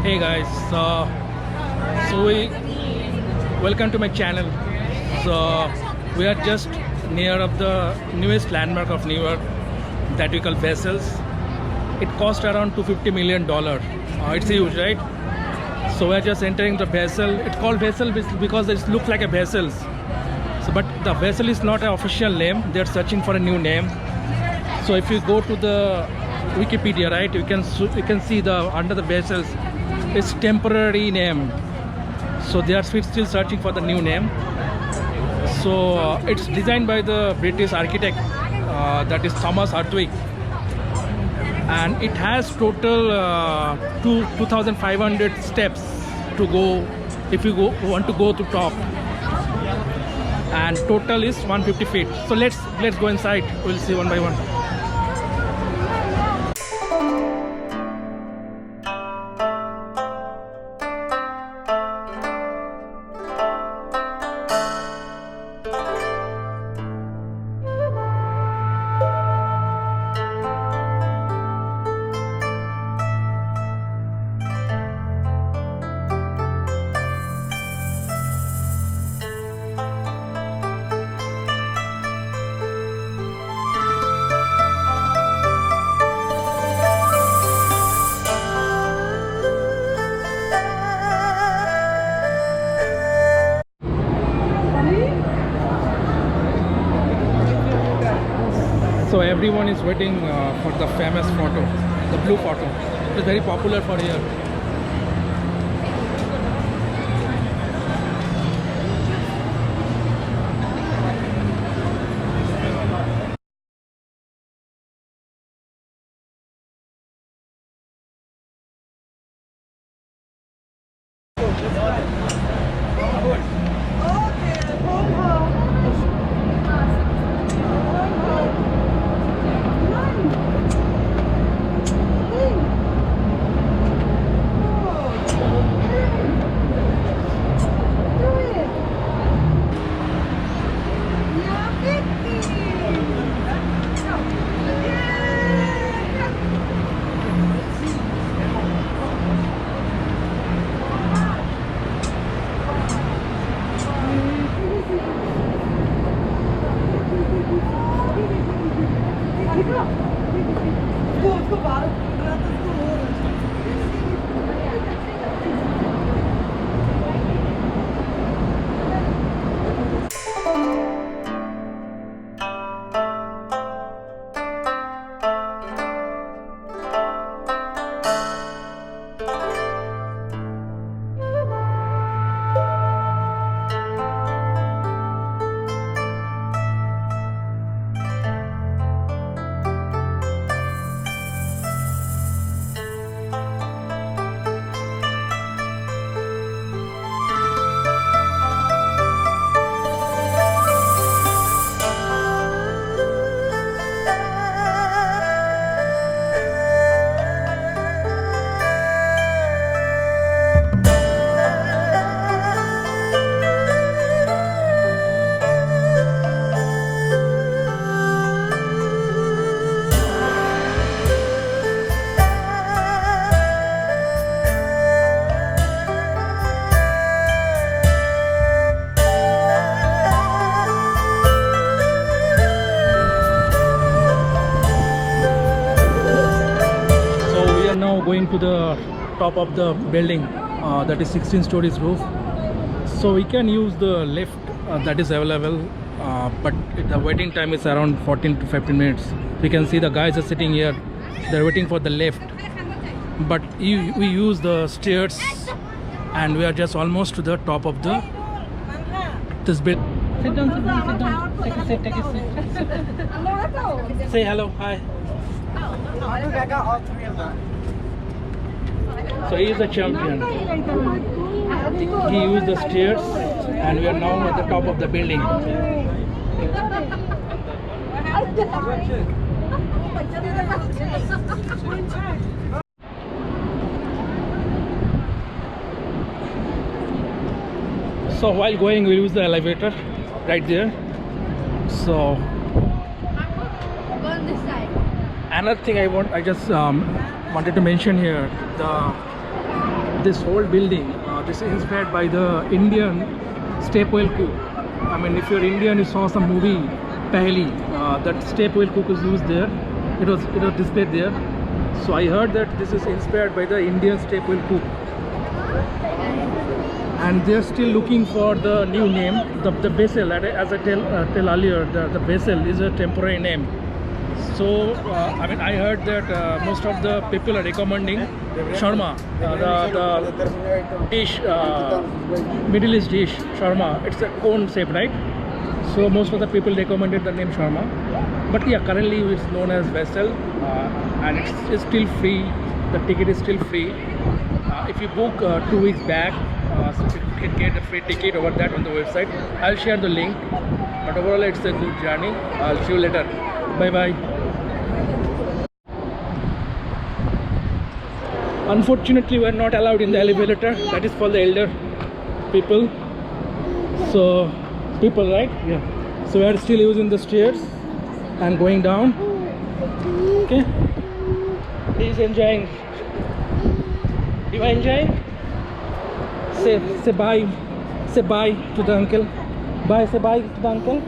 Hey guys, welcome to my channel. So we are just near of the newest landmark of New York that we call vessels. It cost around $250 million. It's huge, right? So we are just entering the vessel. It's called vessel because it looks like a vessels. So, but the vessel is not an official name. They're searching for a new name. So if you go to the Wikipedia, right, you can see the under the vessels. It's temporary name, so they are still searching for the new name. So it's designed by the British architect that is Thomas Heatherwick, and it has total 2,500 steps to go if you want to go to top, and total is 150 feet. So let's go inside. We'll see one by one. So everyone is waiting for the famous photo, the blue photo. It's very popular for here. Going to the top of the building that is 16 stories roof, so we can use the lift that is available, but the waiting time is around 14 to 15 minutes. We can see the guys are sitting here, they're waiting for the lift, but we use the stairs and we are just almost to the top of this bit. Sit down, sit down, sit down. Take a seat. Say hello, hi. I got all three of them. So he is a champion. He used the stairs and we are now at the top of the building. So while going we use the elevator right there. So another thing I just wanted to mention here, this whole building, this is inspired by the Indian staple cook. I mean, if you're Indian, you saw some movie Pehli, that staple cook is used there. It was displayed there. So I heard that this is inspired by the Indian staple cook, and they're still looking for the new name. The basil, as I tell earlier, the basil is a temporary name. So I mean, I heard that most of the people are recommending shawarma, the dish, Middle East dish shawarma. It's a cone shape, right? So most of the people recommended the name shawarma. But yeah, currently it's known as vessel, and it's still free. The ticket is still free. If you book 2 weeks back, so you can get a free ticket over that on the website. I'll share the link. But overall, it's a good journey. I'll see you later. Bye bye. Unfortunately, we are not allowed in the elevator. That is for the elder people. So people, right? Yeah. So we are still using the stairs and going down. Okay. He's enjoying. You are enjoying? Say bye. Say bye to the uncle. Bye. Say bye to the uncle.